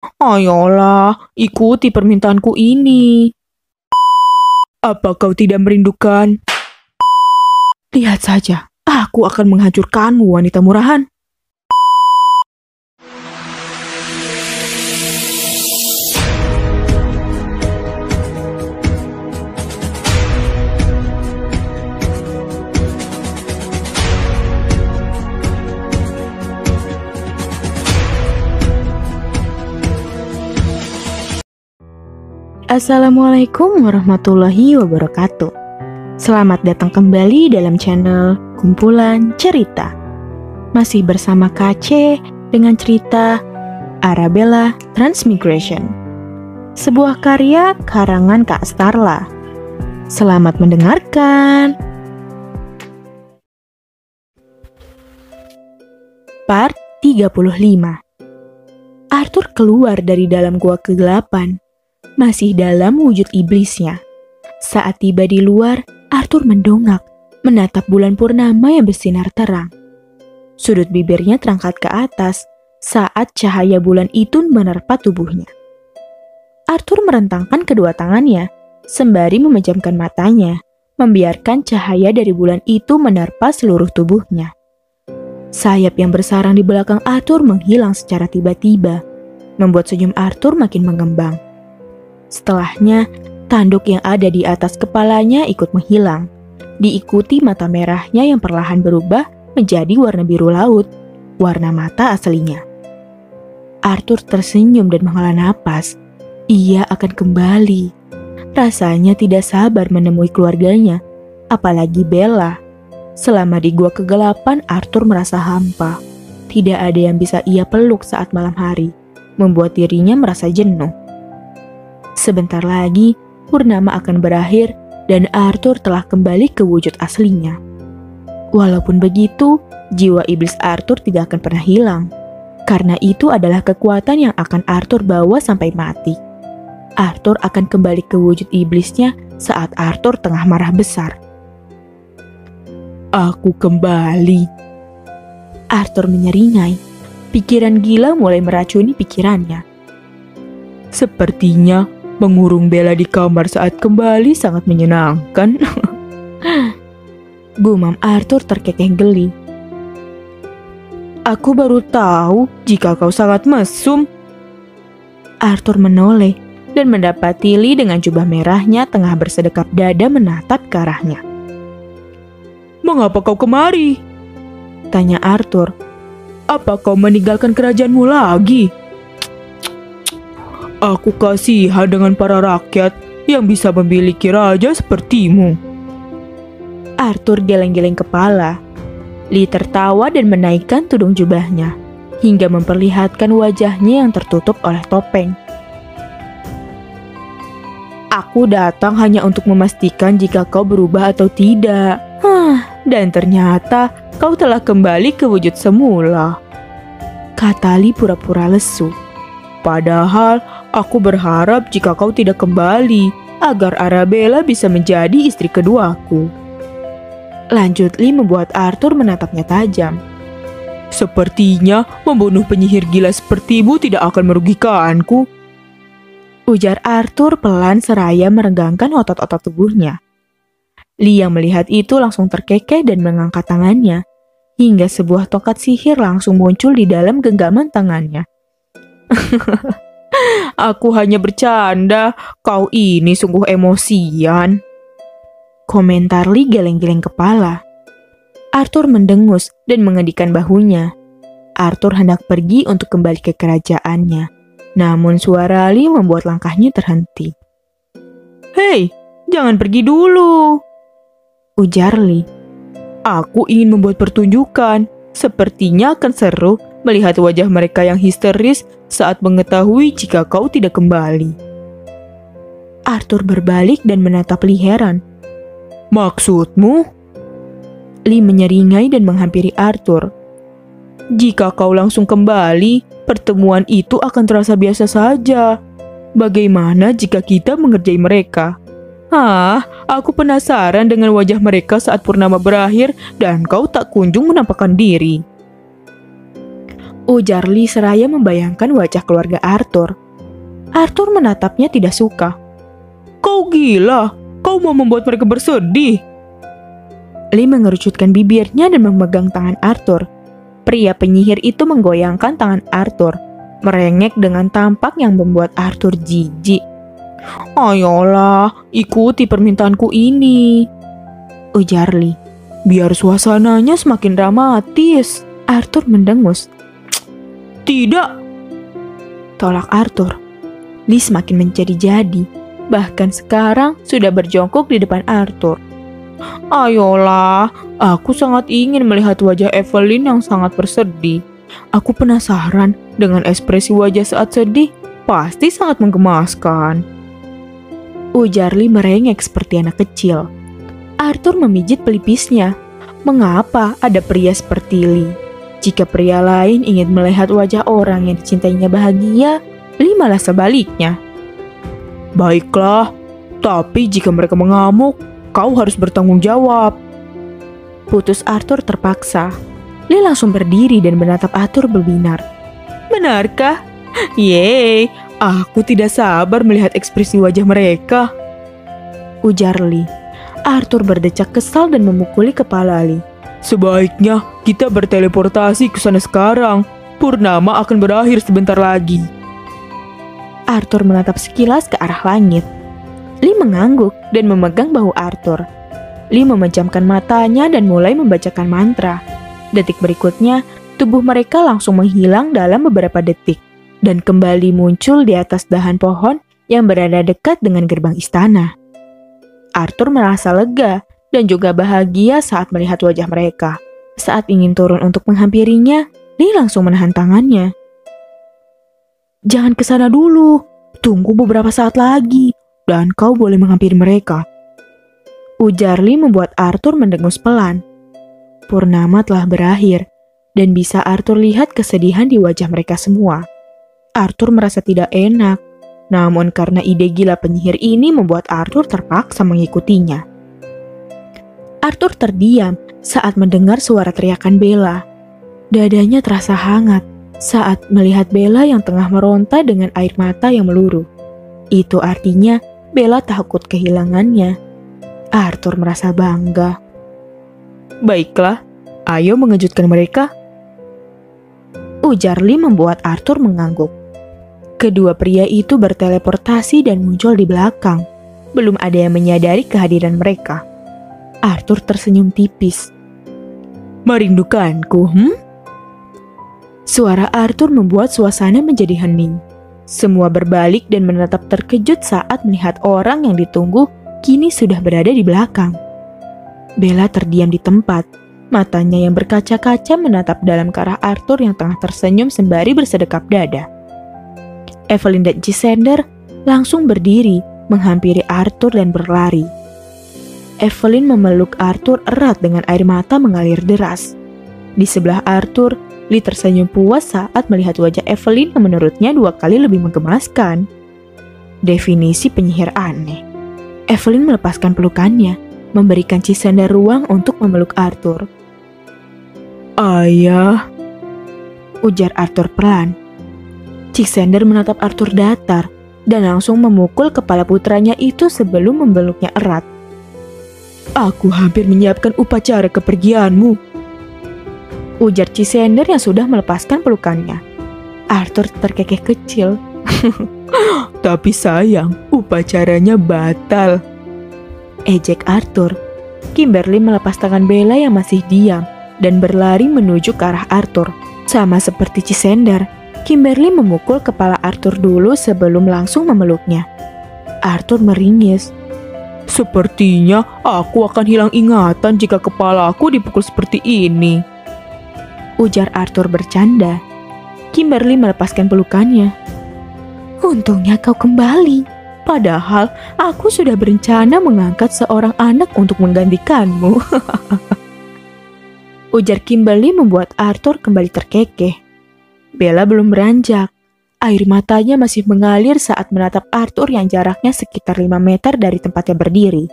Ayolah, ikuti permintaanku ini. Apa kau tidak merindukan? Lihat saja, aku akan menghancurkanmu, wanita murahan. Assalamualaikum warahmatullahi wabarakatuh. Selamat datang kembali dalam channel Kumpulan Cerita. Masih bersama KC dengan cerita Arabella Transmigration, sebuah karya karangan Kak Starla. Selamat mendengarkan. Part 35. Arthur keluar dari dalam gua kegelapan, masih dalam wujud iblisnya. Saat tiba di luar, Arthur mendongak, menatap bulan purnama yang bersinar terang. Sudut bibirnya terangkat ke atas saat cahaya bulan itu menerpa tubuhnya. Arthur merentangkan kedua tangannya, sembari memejamkan matanya, membiarkan cahaya dari bulan itu menerpa seluruh tubuhnya. Sayap yang bersarang di belakang Arthur menghilang secara tiba-tiba, membuat senyum Arthur makin mengembang. Setelahnya, tanduk yang ada di atas kepalanya ikut menghilang, diikuti mata merahnya yang perlahan berubah menjadi warna biru laut, warna mata aslinya. Arthur tersenyum dan menghela napas. Ia akan kembali. Rasanya tidak sabar menemui keluarganya, apalagi Bella. Selama di gua kegelapan, Arthur merasa hampa. Tidak ada yang bisa ia peluk saat malam hari, membuat dirinya merasa jenuh. Sebentar lagi, purnama akan berakhir dan Arthur telah kembali ke wujud aslinya. Walaupun begitu, jiwa iblis Arthur tidak akan pernah hilang. Karena itu adalah kekuatan yang akan Arthur bawa sampai mati. Arthur akan kembali ke wujud iblisnya saat Arthur tengah marah besar. Aku kembali. Arthur menyeringai. Pikiran gila mulai meracuni pikirannya. Sepertinya mengurung Bella di kamar saat kembali sangat menyenangkan. Gumam Arthur terkekeh geli. Aku baru tahu jika kau sangat mesum. Arthur menoleh dan mendapati Lee dengan jubah merahnya tengah bersedekap dada menatap ke arahnya. Mengapa kau kemari? Tanya Arthur. Apa kau meninggalkan kerajaanmu lagi? Aku kasihan dengan para rakyat yang bisa memiliki raja sepertimu. Arthur geleng-geleng kepala. Lee tertawa dan menaikkan tudung jubahnya, hingga memperlihatkan wajahnya yang tertutup oleh topeng. Aku datang hanya untuk memastikan jika kau berubah atau tidak. Dan ternyata kau telah kembali ke wujud semula, kata Lee pura-pura lesu. Padahal aku berharap jika kau tidak kembali, agar Arabella bisa menjadi istri keduaku. Lanjut Lee membuat Arthur menatapnya tajam. Sepertinya membunuh penyihir gila sepertimu tidak akan merugikanku, ujar Arthur pelan seraya meregangkan otot-otot tubuhnya. Lee yang melihat itu langsung terkekeh dan mengangkat tangannya, hingga sebuah tongkat sihir langsung muncul di dalam genggaman tangannya. Aku hanya bercanda, kau ini sungguh emosian, komentar Lee geleng-geleng kepala. Arthur mendengus dan mengendikkan bahunya. Arthur hendak pergi untuk kembali ke kerajaannya, namun suara Lee membuat langkahnya terhenti. Hei, jangan pergi dulu, ujar Lee. Aku ingin membuat pertunjukan, sepertinya akan seru melihat wajah mereka yang histeris saat mengetahui jika kau tidak kembali. Arthur berbalik dan menatap Lee heran. Maksudmu? Lee menyeringai dan menghampiri Arthur. Jika kau langsung kembali, pertemuan itu akan terasa biasa saja. Bagaimana jika kita mengerjai mereka? Aku penasaran dengan wajah mereka saat purnama berakhir dan kau tak kunjung menampakkan diri, ujar Lee seraya membayangkan wajah keluarga Arthur. Arthur menatapnya tidak suka. Kau gila, kau mau membuat mereka bersedih. Lee mengerucutkan bibirnya dan memegang tangan Arthur. Pria penyihir itu menggoyangkan tangan Arthur, merengek dengan tampak yang membuat Arthur jijik. Ayolah, ikuti permintaanku ini, ujar Lee. Biar suasananya semakin dramatis. Arthur mendengus. Tidak, tolak Arthur. Lee semakin menjadi-jadi, bahkan sekarang sudah berjongkok di depan Arthur. Ayolah, aku sangat ingin melihat wajah Evelyn yang sangat bersedih. Aku penasaran dengan ekspresi wajah saat sedih, pasti sangat menggemaskan. Ujar Lee merengek seperti anak kecil. Arthur memijit pelipisnya. Mengapa ada pria seperti Lee? Jika pria lain ingin melihat wajah orang yang dicintainya bahagia, Lee malah sebaliknya. Baiklah, tapi jika mereka mengamuk, kau harus bertanggung jawab. Putus Arthur terpaksa. Lee langsung berdiri dan menatap Arthur berbinar. Benarkah? Yeay, aku tidak sabar melihat ekspresi wajah mereka, ujar Lee. Arthur berdecak kesal dan memukuli kepala Lee. Sebaiknya kita berteleportasi ke sana sekarang. Purnama akan berakhir sebentar lagi. Arthur menatap sekilas ke arah langit. Lee mengangguk dan memegang bahu Arthur. Lee memejamkan matanya dan mulai membacakan mantra. Detik berikutnya, tubuh mereka langsung menghilang dalam beberapa detik dan kembali muncul di atas dahan pohon yang berada dekat dengan gerbang istana. Arthur merasa lega dan juga bahagia saat melihat wajah mereka. Saat ingin turun untuk menghampirinya, Lee langsung menahan tangannya. Jangan ke sana dulu, tunggu beberapa saat lagi, dan kau boleh menghampiri mereka. Ujar Lee membuat Arthur mendengus pelan. Purnama telah berakhir, dan bisa Arthur lihat kesedihan di wajah mereka semua. Arthur merasa tidak enak, namun karena ide gila penyihir ini membuat Arthur terpaksa mengikutinya. Arthur terdiam saat mendengar suara teriakan Bella. Dadanya terasa hangat saat melihat Bella yang tengah meronta dengan air mata yang meluruh. Itu artinya Bella takut kehilangannya. Arthur merasa bangga. Baiklah, ayo mengejutkan mereka, ujar Lee membuat Arthur mengangguk. Kedua pria itu berteleportasi dan muncul di belakang. Belum ada yang menyadari kehadiran mereka. Arthur tersenyum tipis. Merindukanku, Suara Arthur membuat suasana menjadi hening. Semua berbalik dan menatap terkejut saat melihat orang yang ditunggu kini sudah berada di belakang. Bella terdiam di tempat, matanya yang berkaca-kaca menatap dalam ke arah Arthur yang tengah tersenyum sembari bersedekap dada. Evelyn dan Gisender langsung berdiri menghampiri Arthur dan berlari. Evelyn memeluk Arthur erat dengan air mata mengalir deras. Di sebelah Arthur, Lee tersenyum puas saat melihat wajah Evelyn yang menurutnya 2 kali lebih menggemaskan. Definisi penyihir aneh. Evelyn melepaskan pelukannya, memberikan Cisanda ruang untuk memeluk Arthur. Ayah, ujar Arthur pelan. Cisanda menatap Arthur datar dan langsung memukul kepala putranya itu sebelum memeluknya erat. Aku hampir menyiapkan upacara kepergianmu, ujar Cisender yang sudah melepaskan pelukannya. Arthur terkekeh kecil. Tapi sayang, upacaranya batal, ejek Arthur. Kimberly melepas tangan Bella yang masih diam dan berlari menuju ke arah Arthur. Sama seperti Cisender, Kimberly memukul kepala Arthur dulu sebelum langsung memeluknya. Arthur meringis. Sepertinya aku akan hilang ingatan jika kepalaku dipukul seperti ini, ujar Arthur bercanda. Kimberly melepaskan pelukannya. Untungnya kau kembali. Padahal aku sudah berencana mengangkat seorang anak untuk menggantikanmu. Ujar Kimberly membuat Arthur kembali terkekeh. Bella belum beranjak. Air matanya masih mengalir saat menatap Arthur yang jaraknya sekitar 5 meter dari tempatnya berdiri.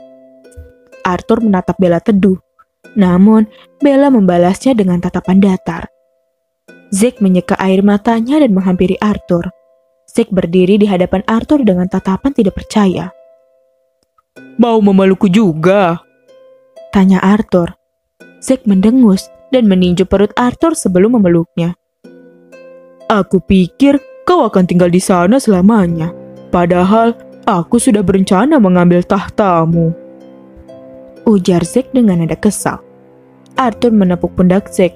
Arthur menatap Bella teduh. Namun, Bella membalasnya dengan tatapan datar. Zack menyeka air matanya dan menghampiri Arthur. Zack berdiri di hadapan Arthur dengan tatapan tidak percaya. Mau memelukku juga? Tanya Arthur. Zack mendengus dan meninju perut Arthur sebelum memeluknya. Aku pikir kau akan tinggal di sana selamanya. Padahal aku sudah berencana mengambil tahtamu. Ujar Zack dengan nada kesal. Arthur menepuk pundak Zack.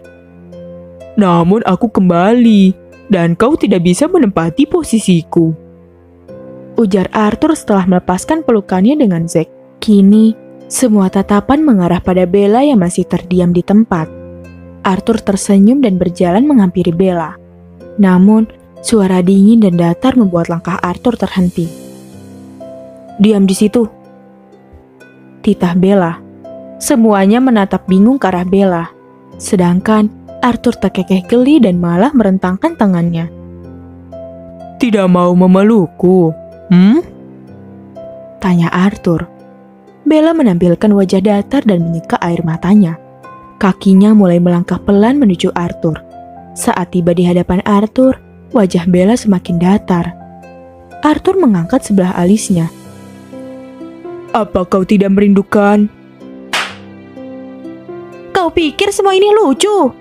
Namun aku kembali, dan kau tidak bisa menempati posisiku. Ujar Arthur setelah melepaskan pelukannya dengan Zack. Kini, semua tatapan mengarah pada Bella yang masih terdiam di tempat. Arthur tersenyum dan berjalan menghampiri Bella. Namun, suara dingin dan datar membuat langkah Arthur terhenti. Diam di situ. Titah Bella. Semuanya menatap bingung ke arah Bella. Sedangkan Arthur terkekeh geli dan malah merentangkan tangannya. Tidak mau memelukku, Tanya Arthur. Bella menampilkan wajah datar dan menyeka air matanya. Kakinya mulai melangkah pelan menuju Arthur. Saat tiba di hadapan Arthur, wajah Bella semakin datar. Arthur mengangkat sebelah alisnya. Apa kau tidak merindukan? Kau pikir semua ini lucu?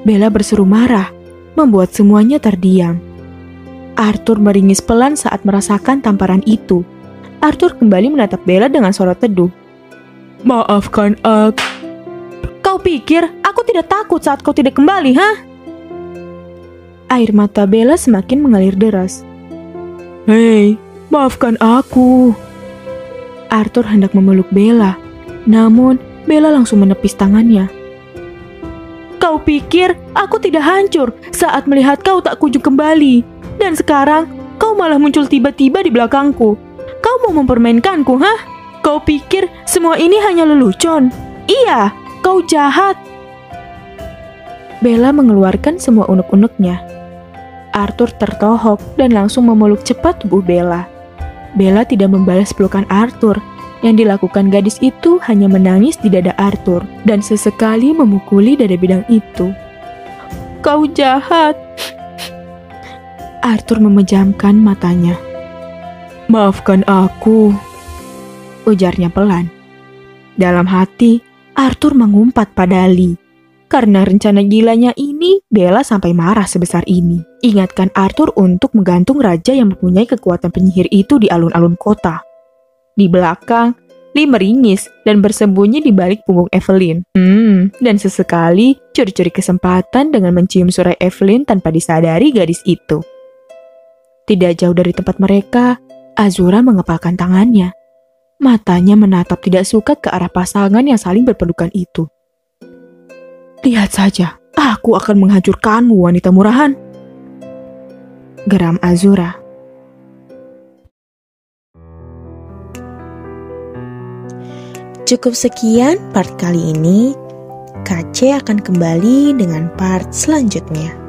Bella berseru marah, membuat semuanya terdiam. Arthur meringis pelan saat merasakan tamparan itu. Arthur kembali menatap Bella dengan sorot teduh. Maafkan aku. Kau pikir aku tidak takut saat kau tidak kembali, hah? Air mata Bella semakin mengalir deras. Hei, maafkan aku. Arthur hendak memeluk Bella, namun Bella langsung menepis tangannya. Kau pikir aku tidak hancur saat melihat kau tak kunjung kembali. Dan sekarang kau malah muncul tiba-tiba di belakangku. Kau mau mempermainkanku, hah? Kau pikir semua ini hanya lelucon? Iya, kau jahat. Bella mengeluarkan semua unek-uneknya. Arthur tertohok dan langsung memeluk cepat tubuh Bella. Bella tidak membalas pelukan Arthur. Yang dilakukan gadis itu hanya menangis di dada Arthur dan sesekali memukuli dada bidang itu. Kau jahat. Arthur memejamkan matanya. Maafkan aku, ujarnya pelan. Dalam hati, Arthur mengumpat pada Lee. Karena rencana gilanya ini, Bella sampai marah sebesar ini. Ingatkan Arthur untuk menggantung raja yang mempunyai kekuatan penyihir itu di alun-alun kota. Di belakang, Lee meringis dan bersembunyi di balik punggung Evelyn. Dan sesekali curi-curi kesempatan dengan mencium surai Evelyn tanpa disadari gadis itu. Tidak jauh dari tempat mereka, Azura mengepalkan tangannya. Matanya menatap tidak suka ke arah pasangan yang saling berpelukan itu. Lihat saja, aku akan menghancurkanmu, wanita murahan. Geram Azura. Cukup sekian part kali ini. KC akan kembali dengan part selanjutnya.